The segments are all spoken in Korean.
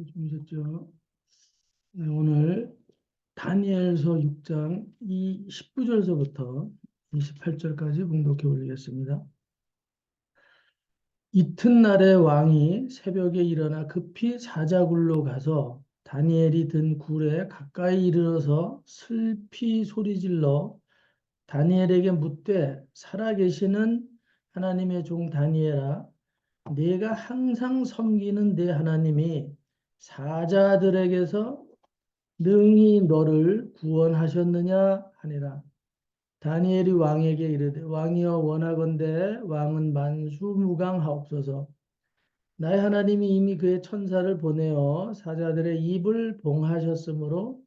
주무셨죠? 네, 오늘 다니엘서 6장 19절서부터 28절까지 봉독해 올리겠습니다. 이튿날에 왕이 새벽에 일어나 급히 사자굴로 가서 다니엘이 든 굴에 가까이 이르러서 슬피 소리질러 다니엘에게 묻되, 살아계시는 하나님의 종 다니엘아, 네가 항상 섬기는 네 하나님이 사자들에게서 능히 너를 구원하셨느냐 하니라. 다니엘이 왕에게 이르되, 왕이여, 원하건대 왕은 만수무강하옵소서. 나의 하나님이 이미 그의 천사를 보내어 사자들의 입을 봉하셨으므로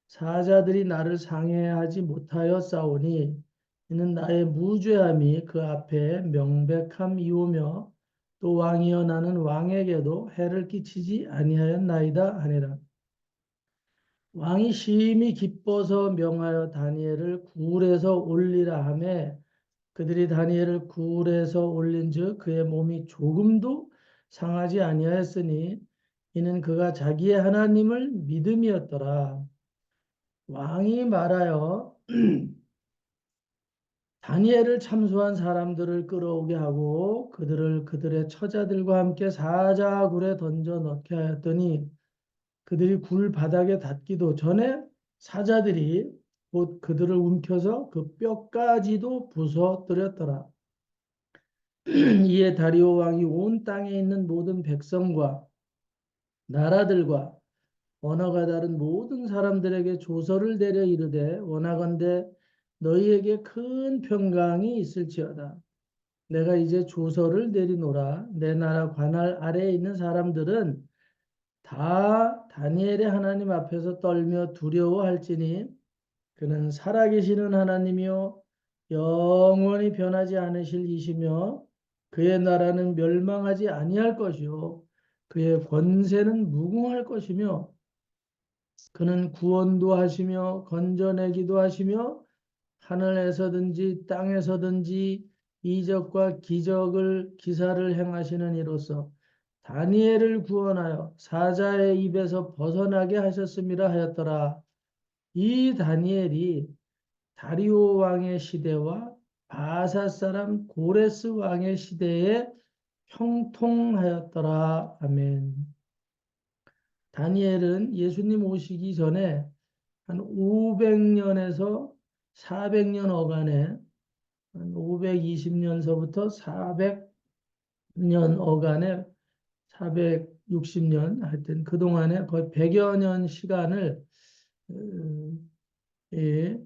사자들이 나를 상해하지 못하여 싸우니, 이는 나의 무죄함이 그 앞에 명백함이오며, 또 왕이여, 나는 왕에게도 해를 끼치지 아니하였나이다 하니라. 왕이 심히 기뻐서 명하여 다니엘을 굴에서 올리라 하매, 그들이 다니엘을 굴에서 올린즉 그의 몸이 조금도 상하지 아니하였으니, 이는 그가 자기의 하나님을 믿음이었더라. 왕이 말하여 다니엘을 참소한 사람들을 끌어오게 하고 그들을 그들의 처자들과 함께 사자굴에 던져 넣게 하였더니, 그들이 굴 바닥에 닿기도 전에 사자들이 곧 그들을 움켜서 그 뼈까지도 부서뜨렸더라. 이에 다리오 왕이 온 땅에 있는 모든 백성과 나라들과 언어가 다른 모든 사람들에게 조서를 내려 이르되, 원하건대 너희에게 큰 평강이 있을지어다. 내가 이제 조서를 내리노라. 내 나라 관할 아래에 있는 사람들은 다 다니엘의 하나님 앞에서 떨며 두려워할지니, 그는 살아계시는 하나님이요 영원히 변하지 않으실 이시며, 그의 나라는 멸망하지 아니할 것이요 그의 권세는 무궁할 것이며, 그는 구원도 하시며 건져내기도 하시며, 하늘에서든지 땅에서든지 이적과 기사를 행하시는 이로써 다니엘을 구원하여 사자의 입에서 벗어나게 하셨음이라 하였더라. 이 다니엘이 다리오 왕의 시대와 바사 사람 고레스 왕의 시대에 형통하였더라. 아멘. 다니엘은 예수님 오시기 전에 한 500년에서 400년 어간에, 한 520년서부터 400년 어간에, 460년 하여튼 그동안에 거의 100여 년 시간을 예,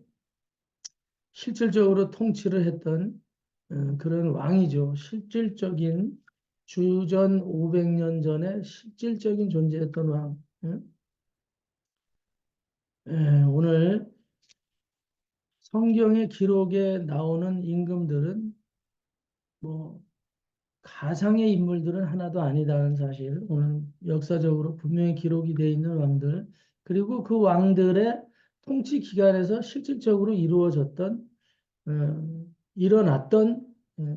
실질적으로 통치를 했던 그런 왕이죠. 실질적인, 주전 500년 전에 실질적인 존재했던 왕. 오늘 성경의 기록에 나오는 임금들은 뭐 가상의 인물들은 하나도 아니다는 사실, 오늘 역사적으로 분명히 기록이 되어 있는 왕들, 그리고 그 왕들의 통치 기간에서 실질적으로 이루어졌던 일어났던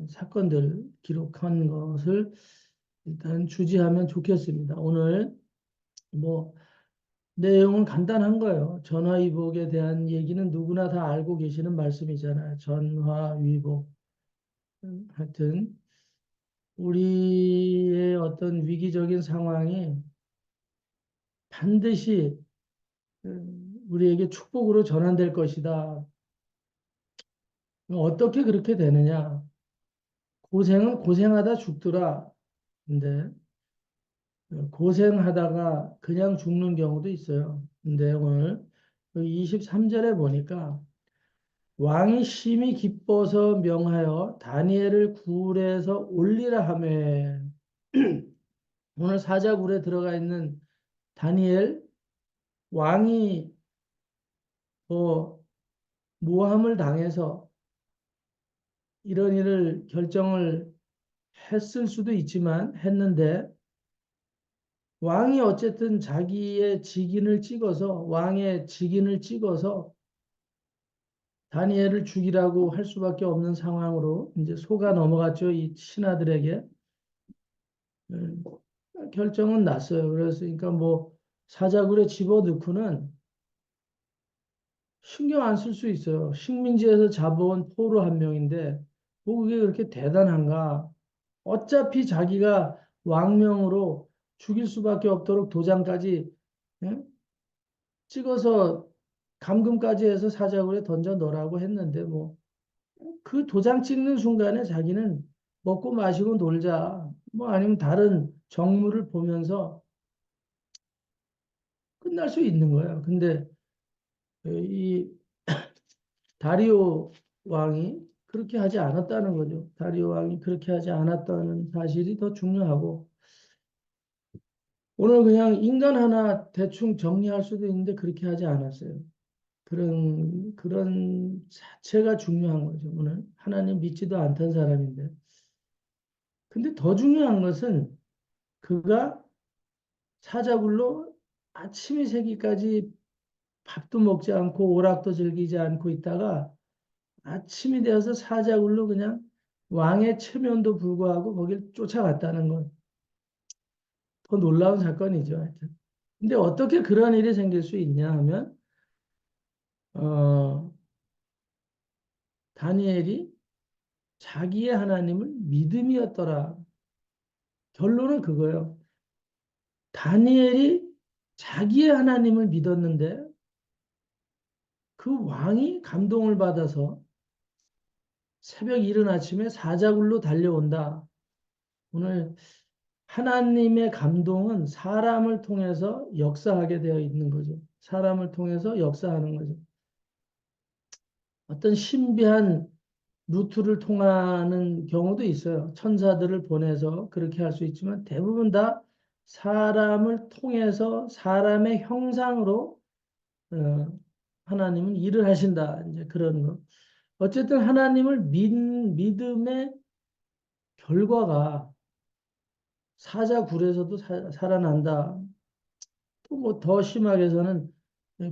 사건들 기록한 것을 일단 주지하면 좋겠습니다. 오늘 뭐 내용은 간단한 거예요. 전화위복에 대한 얘기는 누구나 다 알고 계시는 말씀이잖아요. 전화위복. 하여튼 우리의 어떤 위기적인 상황이 반드시 우리에게 축복으로 전환될 것이다. 어떻게 그렇게 되느냐? 고생은 고생하다 죽더라. 근데 고생하다가 그냥 죽는 경우도 있어요. 근데 오늘 23절에 보니까 왕이 심히 기뻐서 명하여 다니엘을 굴에서 올리라 하매, 오늘 사자굴에 들어가 있는 다니엘, 왕이 모함을 당해서 이런 일을 결정을 했을 수도 있지만 했는데, 왕이 어쨌든 자기의 직인을 찍어서, 왕의 직인을 찍어서 다니엘을 죽이라고 할 수밖에 없는 상황으로 이제 속아 넘어갔죠. 이 신하들에게. 결정은 났어요. 그랬으니까 뭐 사자굴에 집어넣고는 신경 안 쓸 수 있어요. 식민지에서 잡아온 포로 한 명인데 뭐 그게 그렇게 대단한가? 어차피 자기가 왕명으로 죽일 수밖에 없도록 도장까지 예? 찍어서 감금까지 해서 사자굴에 던져 넣으라고 했는데 뭐 그 도장 찍는 순간에 자기는 먹고 마시고 놀자 뭐 아니면 다른 정물을 보면서 끝날 수 있는 거예요. 근데 이 다리오 왕이 그렇게 하지 않았다는 거죠. 다리오 왕이 그렇게 하지 않았다는 사실이 더 중요하고 오늘 그냥 인간 하나 대충 정리할 수도 있는데 그렇게 하지 않았어요. 그런 자체가 중요한 거죠. 오늘 하나님 믿지도 않던 사람인데. 근데 더 중요한 것은 그가 사자굴로 아침이 새기까지 밥도 먹지 않고 오락도 즐기지 않고 있다가 아침이 되어서 사자굴로 그냥 왕의 체면도 불구하고 거길 쫓아갔다는 건 더 놀라운 사건이죠. 하여튼. 근데 어떻게 그런 일이 생길 수 있냐 하면 어, 다니엘이 자기의 하나님을 믿음이었더라. 결론은 그거예요. 다니엘이 자기의 하나님을 믿었는데 그 왕이 감동을 받아서 새벽 이른 아침에 사자굴로 달려온다. 오늘 하나님의 감동은 사람을 통해서 역사하게 되어 있는 거죠. 사람을 통해서 역사하는 거죠. 어떤 신비한 루트를 통하는 경우도 있어요. 천사들을 보내서 그렇게 할 수 있지만 대부분 다 사람을 통해서 사람의 형상으로 하나님은 일을 하신다. 이제 그런 거. 어쨌든 하나님을 믿음의 결과가 사자굴에서도 살아난다. 또 뭐 더 심하게 해서는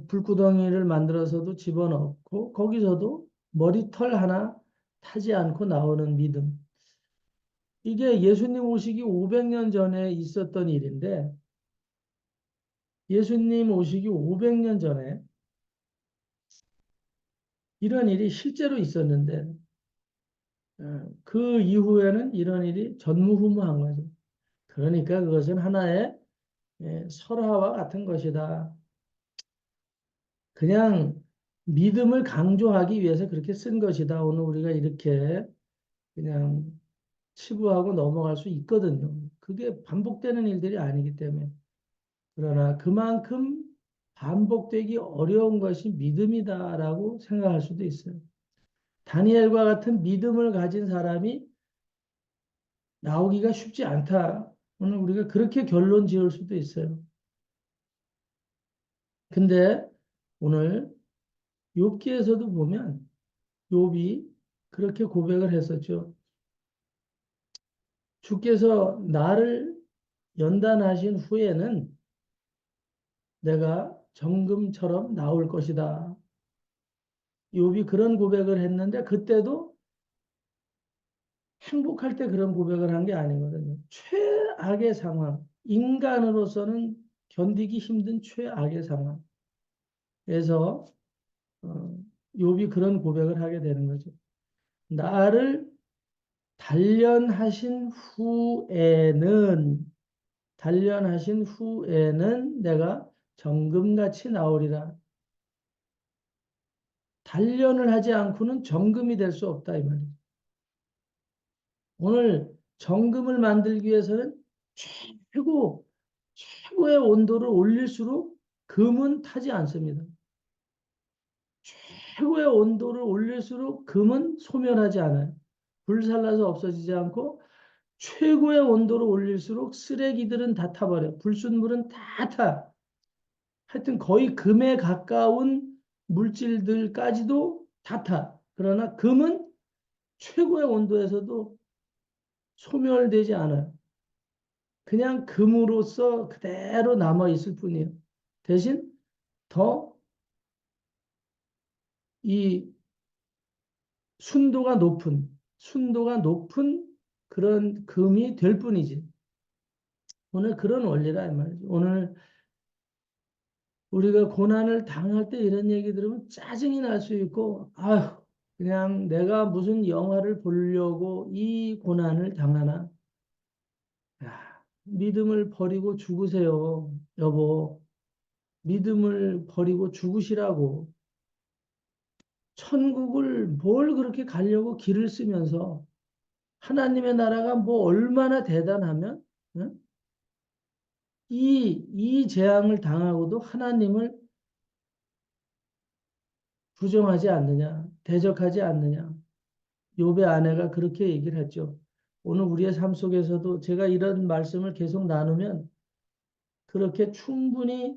불구덩이를 만들어서도 집어넣고 거기서도 머리털 하나 타지 않고 나오는 믿음. 이게 예수님 오시기 500년 전에 있었던 일인데 예수님 오시기 500년 전에 이런 일이 실제로 있었는데 그 이후에는 이런 일이 전무후무한 거죠. 그러니까 그것은 하나의 설화와 같은 것이다. 그냥 믿음을 강조하기 위해서 그렇게 쓴 것이다. 오늘 우리가 이렇게 그냥 치부하고 넘어갈 수 있거든요. 그게 반복되는 일들이 아니기 때문에. 그러나 그만큼 반복되기 어려운 것이 믿음이다라고 생각할 수도 있어요. 다니엘과 같은 믿음을 가진 사람이 나오기가 쉽지 않다. 오늘 우리가 그렇게 결론 지을 수도 있어요. 근데 오늘 욥기에서도 보면 욥이 그렇게 고백을 했었죠. 주께서 나를 연단하신 후에는 내가 정금처럼 나올 것이다. 욥이 그런 고백을 했는데 그때도 행복할 때 그런 고백을 한 게 아니거든요. 최악의 상황, 인간으로서는 견디기 힘든 최악의 상황. 그래서 어, 욥이 그런 고백을 하게 되는 거죠. 나를 단련하신 후에는 단련하신 후에는 내가 정금같이 나오리라. 단련을 하지 않고는 정금이 될 수 없다 이 말이에요. 오늘 정금을 만들기 위해서는 최고 최고의 온도를 올릴수록 금은 타지 않습니다. 최고의 온도를 올릴수록 금은 소멸하지 않아요. 불살라서 없어지지 않고 최고의 온도를 올릴수록 쓰레기들은 다 타버려. 불순물은 다 타. 하여튼 거의 금에 가까운 물질들까지도 다 타. 그러나 금은 최고의 온도에서도 소멸되지 않아요. 그냥 금으로서 그대로 남아 있을 뿐이에요. 대신 더 이 순도가 높은 그런 금이 될 뿐이지. 오늘 그런 원리라 이 말이죠. 오늘 우리가 고난을 당할 때 이런 얘기 들으면 짜증이 날 수 있고, 아휴, 그냥 내가 무슨 영화를 보려고 이 고난을 당하나. 야, 믿음을 버리고 죽으세요, 여보. 믿음을 버리고 죽으시라고. 천국을 뭘 그렇게 가려고 길을 쓰면서 하나님의 나라가 뭐 얼마나 대단하면 응? 이 재앙을 당하고도 하나님을 부정하지 않느냐, 대적하지 않느냐. 욥의 아내가 그렇게 얘기를 했죠. 오늘 우리의 삶 속에서도 제가 이런 말씀을 계속 나누면 그렇게 충분히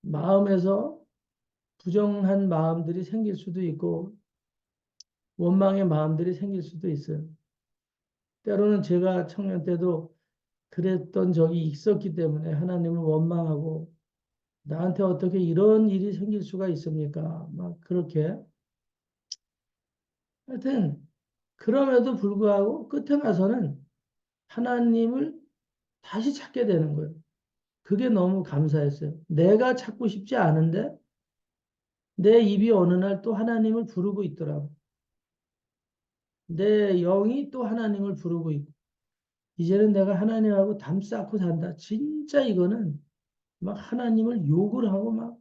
마음에서 부정한 마음들이 생길 수도 있고 원망의 마음들이 생길 수도 있어요. 때로는 제가 청년 때도 그랬던 적이 있었기 때문에 하나님을 원망하고 나한테 어떻게 이런 일이 생길 수가 있습니까? 막 그렇게. 하여튼 그럼에도 불구하고 끝에 가서는 하나님을 다시 찾게 되는 거예요. 그게 너무 감사했어요. 내가 찾고 싶지 않은데 내 입이 어느 날 또 하나님을 부르고 있더라고. 내 영이 또 하나님을 부르고 있고 이제는 내가 하나님하고 담 쌓고 산다. 진짜 이거는 막 하나님을 욕을 하고 막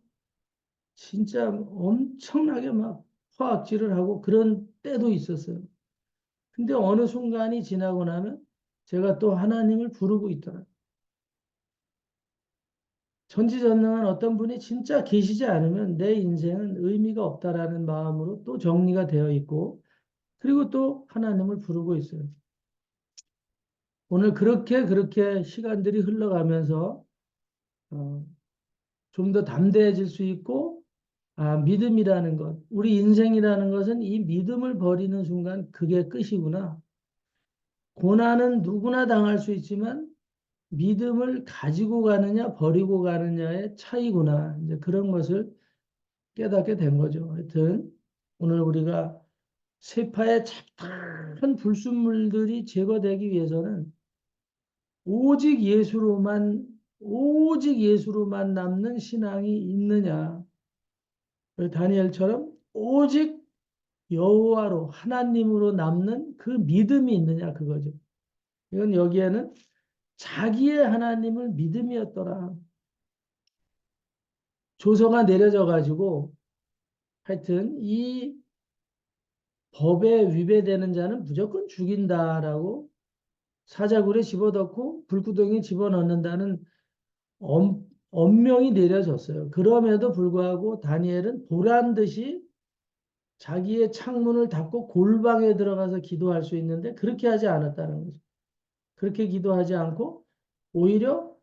진짜 엄청나게 막 화학질을 하고 그런 때도 있었어요. 근데 어느 순간이 지나고 나면 제가 또 하나님을 부르고 있더라고요. 전지전능한 어떤 분이 진짜 계시지 않으면 내 인생은 의미가 없다라는 마음으로 또 정리가 되어 있고, 그리고 또 하나님을 부르고 있어요. 오늘 그렇게 시간들이 흘러가면서 어, 좀 더 담대해질 수 있고, 아, 믿음이라는 것, 우리 인생이라는 것은 이 믿음을 버리는 순간 그게 끝이구나. 고난은 누구나 당할 수 있지만 믿음을 가지고 가느냐 버리고 가느냐의 차이구나. 이제 그런 것을 깨닫게 된 거죠. 하여튼 오늘 우리가 세파의 잡다한 불순물들이 제거되기 위해서는 오직 예수로만 오직 예수로만 남는 신앙이 있느냐. 다니엘처럼 오직 여호와로 하나님으로 남는 그 믿음이 있느냐 그거죠. 이건 여기에는 자기의 하나님을 믿음이었더라. 조서가 내려져 가지고 하여튼 이 법에 위배되는 자는 무조건 죽인다라고 사자굴에 집어넣고 불구덩이에 집어넣는다는 엄명이 내려졌어요. 그럼에도 불구하고 다니엘은 보란 듯이 자기의 창문을 닫고 골방에 들어가서 기도할 수 있는데 그렇게 하지 않았다는 거죠. 그렇게 기도하지 않고 오히려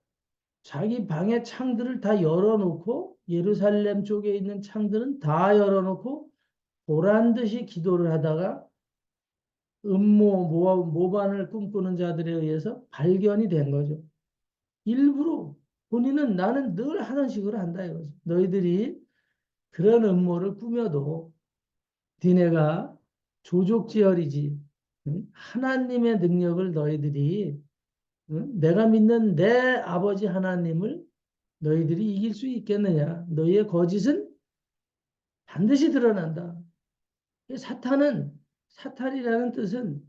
자기 방의 창들을 다 열어놓고 예루살렘 쪽에 있는 창들은 다 열어놓고 보란 듯이 기도를 하다가 모반을 꿈꾸는 자들에 의해서 발견이 된 거죠. 일부러 본인은 나는 늘 하던 식으로 한다 이거죠. 너희들이 그런 음모를 꾸며도 니네가 조족지혈이지. 응? 하나님의 능력을 너희들이 응? 내가 믿는 내 아버지 하나님을 너희들이 이길 수 있겠느냐. 너희의 거짓은 반드시 드러난다. 사탄이라는 뜻은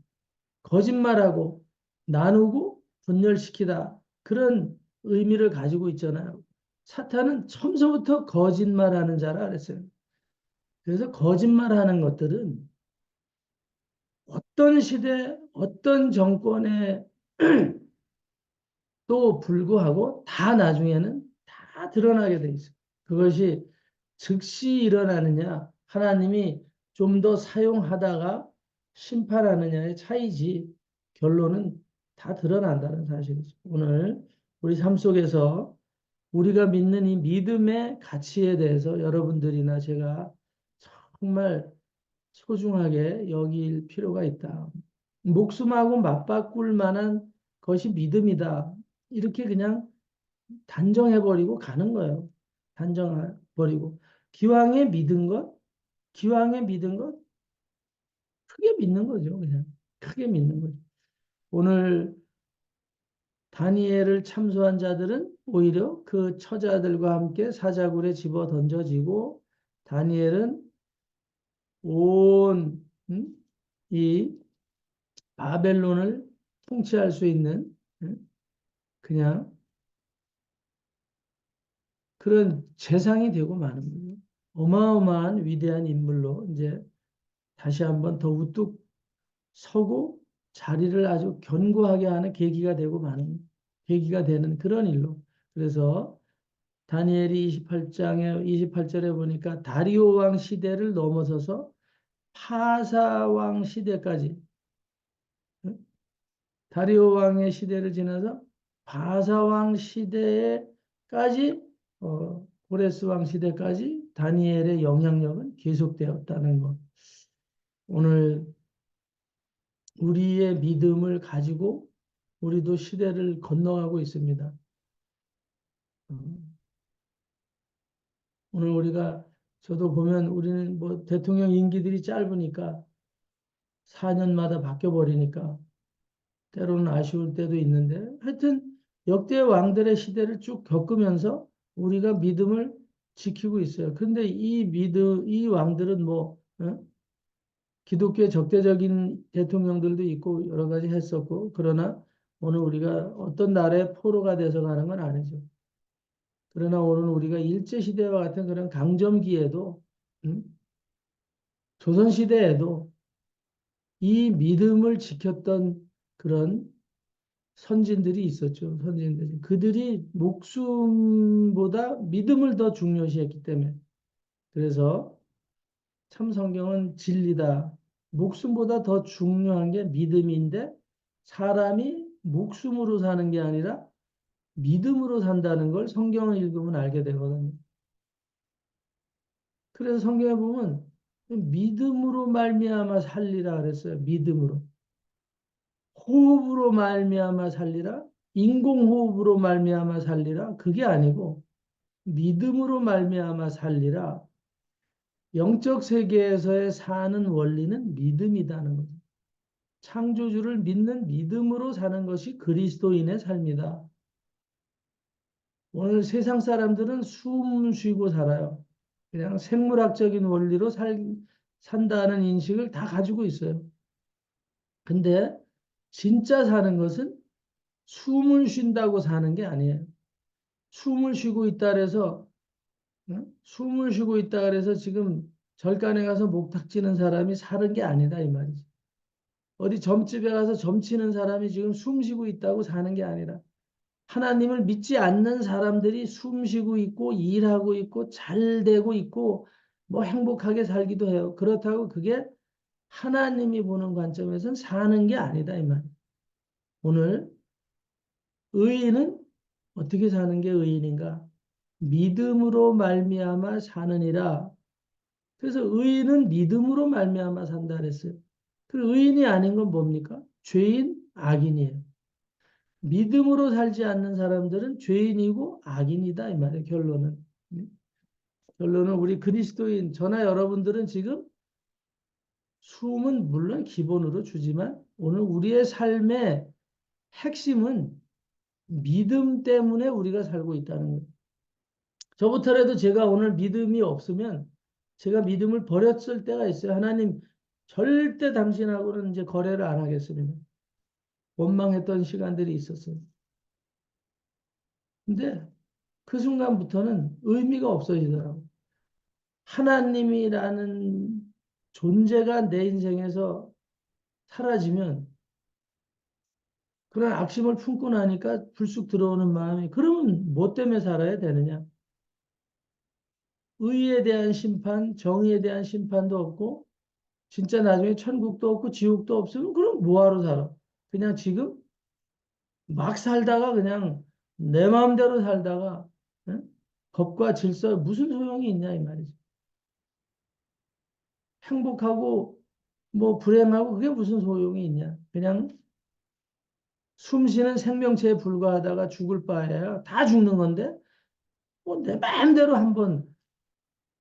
거짓말하고 나누고 분열시키다. 그런 의미를 가지고 있잖아요. 사탄은 처음서부터 거짓말하는 자라 그랬어요. 그래서 거짓말하는 것들은 어떤 시대, 어떤 정권에 또 불구하고 다 나중에는 다 드러나게 돼 있어요. 그것이 즉시 일어나느냐, 하나님이 좀 더 사용하다가 심판하느냐의 차이지, 결론은 다 드러난다는 사실이죠. 오늘 우리 삶 속에서 우리가 믿는 이 믿음의 가치에 대해서 여러분들이나 제가 정말 소중하게 여길 필요가 있다. 목숨하고 맞바꿀 만한 것이 믿음이다. 이렇게 그냥 단정해버리고 가는 거예요. 단정해버리고. 기왕에 믿은 것, 기왕에 믿은 것, 크게 믿는 거죠. 그냥 크게 믿는 거죠. 오늘 다니엘을 참소한 자들은 오히려 그 처자들과 함께 사자굴에 집어 던져지고 다니엘은 온, 이 바벨론을 통치할 수 있는 그냥 그런 재상이 되고 마는 거예요. 어마어마한 위대한 인물로 이제 다시 한번 더 우뚝 서고 자리를 아주 견고하게 하는 계기가 되고 마는 계기가 되는 그런 일로. 그래서 다니엘이 28절에 보니까 다리오 왕 시대를 넘어서서 파사 왕 시대까지, 다리오 왕의 시대를 지나서 바사 왕 시대까지, 고레스 왕 시대까지 다니엘의 영향력은 계속되었다는 것. 오늘 우리의 믿음을 가지고 우리도 시대를 건너가고 있습니다. 오늘 우리가 저도 보면 우리는 뭐 대통령 임기들이 짧으니까 4년마다 바뀌어 버리니까 때로는 아쉬울 때도 있는데 하여튼 역대 왕들의 시대를 쭉 겪으면서 우리가 믿음을 지키고 있어요. 근데 이 왕들은 뭐 기독교의 적대적인 대통령들도 있고 여러 가지 했었고 그러나 오늘 우리가 어떤 나라의 포로가 돼서 가는 건 아니죠. 그러나 오늘 우리가 일제시대와 같은 그런 강점기에도 음, 조선시대에도 이 믿음을 지켰던 그런 선진들이 있었죠. 선진들이. 그들이 목숨보다 믿음을 더 중요시했기 때문에. 그래서 참 성경은 진리다. 목숨보다 더 중요한 게 믿음인데 사람이 목숨으로 사는 게 아니라 믿음으로 산다는 걸 성경을 읽으면 알게 되거든요. 그래서 성경에 보면 믿음으로 말미암아 살리라 그랬어요. 믿음으로. 호흡으로 말미암아 살리라. 인공호흡으로 말미암아 살리라. 그게 아니고 믿음으로 말미암아 살리라. 영적 세계에서의 사는 원리는 믿음이라는 거죠. 창조주를 믿는 믿음으로 사는 것이 그리스도인의 삶이다. 오늘 세상 사람들은 숨 쉬고 살아요. 그냥 생물학적인 원리로 산다는 인식을 다 가지고 있어요. 근데 진짜 사는 것은 숨을 쉰다고 사는 게 아니에요. 숨을 쉬고 있다 그래서 숨을 쉬고 있다 그래서 지금 절간에 가서 목탁 지는 사람이 사는 게 아니다 이 말이지. 어디 점집에 가서 점치는 사람이 지금 숨 쉬고 있다고 사는 게 아니라 하나님을 믿지 않는 사람들이 숨 쉬고 있고 일하고 있고 잘 되고 있고 뭐 행복하게 살기도 해요. 그렇다고 그게 하나님이 보는 관점에서는 사는 게 아니다 이 말. 오늘 의인은 어떻게 사는 게 의인인가? 믿음으로 말미암아 사느니라. 그래서 의인은 믿음으로 말미암아 산다 그랬어요. 그 의인이 아닌 건 뭡니까? 죄인, 악인이에요. 믿음으로 살지 않는 사람들은 죄인이고 악인이다 이 말이에요. 결론은. 결론은 우리 그리스도인 저나 여러분들은 지금 숨은 물론 기본으로 주지만 오늘 우리의 삶의 핵심은 믿음 때문에 우리가 살고 있다는 거예요. 저부터라도 제가 오늘 믿음이 없으면 제가 믿음을 버렸을 때가 있어요. 하나님 절대 당신하고는 이제 거래를 안 하겠습니다. 원망했던 시간들이 있었어요. 근데 그 순간부터는 의미가 없어지더라고요. 하나님이라는 존재가 내 인생에서 사라지면 그런 악심을 품고 나니까 불쑥 들어오는 마음이 그러면 뭐 때문에 살아야 되느냐? 의에 대한 심판, 정의에 대한 심판도 없고 진짜 나중에 천국도 없고 지옥도 없으면 그럼 뭐하러 살아? 그냥 지금 막 살다가 그냥 내 마음대로 살다가 응? 법과 질서에 무슨 소용이 있냐 이 말이지. 행복하고 뭐 불행하고 그게 무슨 소용이 있냐. 그냥 숨 쉬는 생명체에 불과하다가 죽을 바에야 다 죽는 건데 뭐 내 마음대로 한번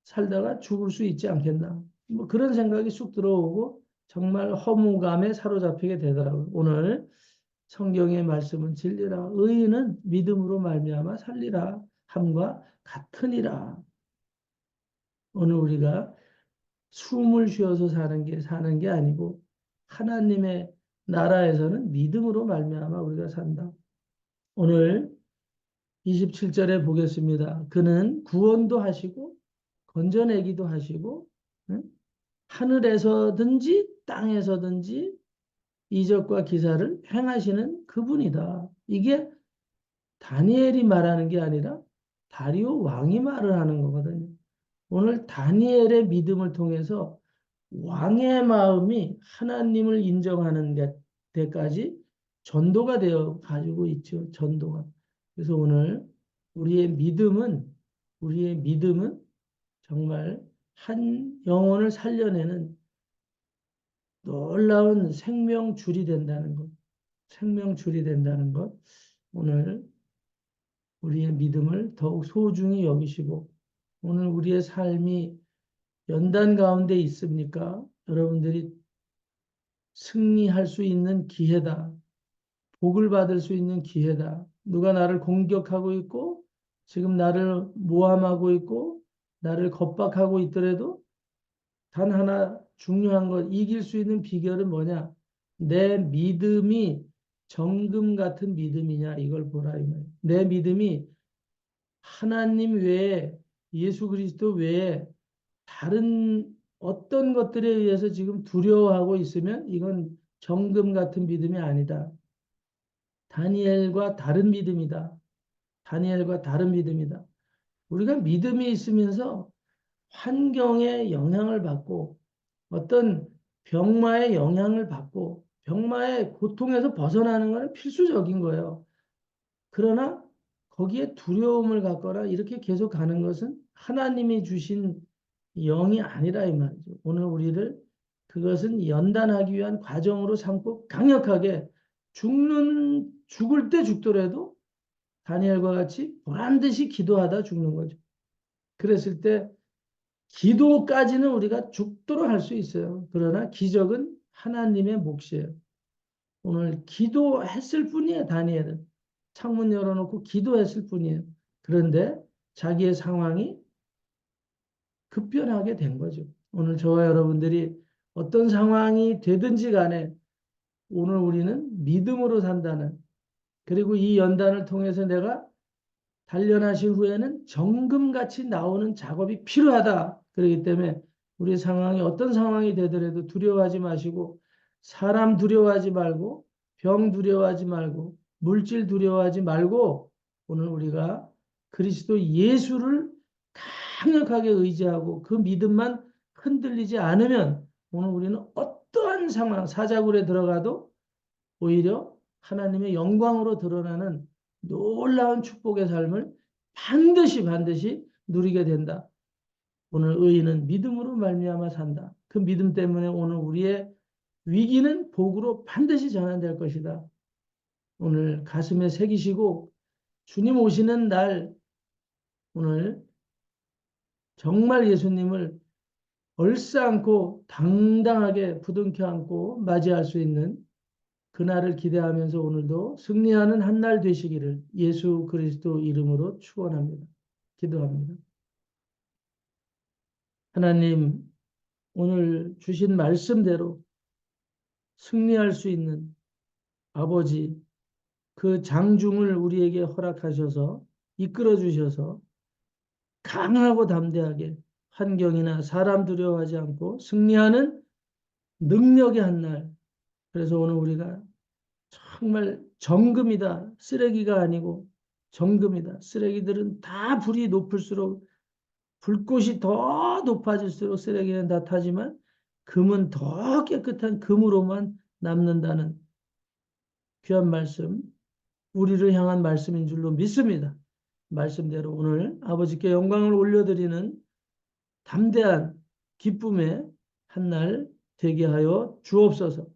살다가 죽을 수 있지 않겠나. 뭐 그런 생각이 쑥 들어오고 정말 허무감에 사로잡히게 되더라고요. 오늘 성경의 말씀은 진리라. 의인은 믿음으로 말미암아 살리라 함과 같으니라. 오늘 우리가 숨을 쉬어서 사는 게 아니고 하나님의 나라에서는 믿음으로 말미암아 우리가 산다. 오늘 27절에 보겠습니다. 그는 구원도 하시고 건져내기도 하시고 응? 하늘에서든지 땅에서든지 이적과 기사를 행하시는 그분이다. 이게 다니엘이 말하는 게 아니라 다리오 왕이 말을 하는 거거든요. 오늘 다니엘의 믿음을 통해서 왕의 마음이 하나님을 인정하는 데까지 전도가 되어 가지고 있죠. 전도가. 그래서 오늘 우리의 믿음은 정말 한 영혼을 살려내는 놀라운 생명줄이 된다는 것. 생명줄이 된다는 것. 오늘 우리의 믿음을 더욱 소중히 여기시고 오늘 우리의 삶이 연단 가운데 있습니까? 여러분들이 승리할 수 있는 기회다. 복을 받을 수 있는 기회다. 누가 나를 공격하고 있고 지금 나를 모함하고 있고 나를 겁박하고 있더라도 단 하나 중요한 것, 이길 수 있는 비결은 뭐냐? 내 믿음이 정금 같은 믿음이냐 이걸 보라 이 말이야. 내 믿음이 하나님 외에 예수 그리스도 외에 다른 어떤 것들에 의해서 지금 두려워하고 있으면 이건 정금 같은 믿음이 아니다. 다니엘과 다른 믿음이다. 다니엘과 다른 믿음이다. 우리가 믿음이 있으면서 환경의 영향을 받고 어떤 병마의 영향을 받고 병마의 고통에서 벗어나는 것은 필수적인 거예요. 그러나 거기에 두려움을 갖거나 이렇게 계속 가는 것은 하나님이 주신 영이 아니라 이 말이죠. 오늘 우리를 그것은 연단하기 위한 과정으로 삼고 강력하게 죽을 때 죽더라도 다니엘과 같이 보란 듯이 기도하다 죽는 거죠. 그랬을 때 기도까지는 우리가 죽도록 할 수 있어요. 그러나 기적은 하나님의 몫이에요. 오늘 기도했을 뿐이에요. 다니엘은. 창문 열어놓고 기도했을 뿐이에요. 그런데 자기의 상황이 급변하게 된 거죠. 오늘 저와 여러분들이 어떤 상황이 되든지 간에 오늘 우리는 믿음으로 산다는 그리고 이 연단을 통해서 내가 단련하신 후에는 정금같이 나오는 작업이 필요하다. 그렇기 때문에 우리 상황이 어떤 상황이 되더라도 두려워하지 마시고 사람 두려워하지 말고 병 두려워하지 말고 물질 두려워하지 말고 오늘 우리가 그리스도 예수를 강력하게 의지하고 그 믿음만 흔들리지 않으면 오늘 우리는 어떠한 상황, 사자굴에 들어가도 오히려 하나님의 영광으로 드러나는 놀라운 축복의 삶을 반드시 누리게 된다. 오늘 의인은 믿음으로 말미암아 산다. 그 믿음 때문에 오늘 우리의 위기는 복으로 반드시 전환될 것이다. 오늘 가슴에 새기시고 주님 오시는 날 오늘 정말 예수님을 얼싸안고 당당하게 부둥켜 안고 맞이할 수 있는 그날을 기대하면서 오늘도 승리하는 한 날 되시기를 예수 그리스도 이름으로 축원합니다. 기도합니다. 하나님, 오늘 주신 말씀대로 승리할 수 있는 아버지, 그 장중을 우리에게 허락하셔서 이끌어 주셔서 강하고 담대하게 환경이나 사람 두려워하지 않고 승리하는 능력의 한 날. 그래서 오늘 우리가 정말 정금이다. 쓰레기가 아니고 정금이다. 쓰레기들은 다 불이 높을수록 불꽃이 더 높아질수록 쓰레기는 다 타지만 금은 더 깨끗한 금으로만 남는다는 귀한 말씀, 우리를 향한 말씀인 줄로 믿습니다. 말씀대로 오늘 아버지께 영광을 올려드리는 담대한 기쁨의 한 날 되게 하여 주옵소서.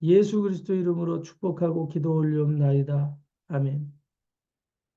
예수 그리스도 이름으로 축복하고 기도 올리옵나이다. 아멘.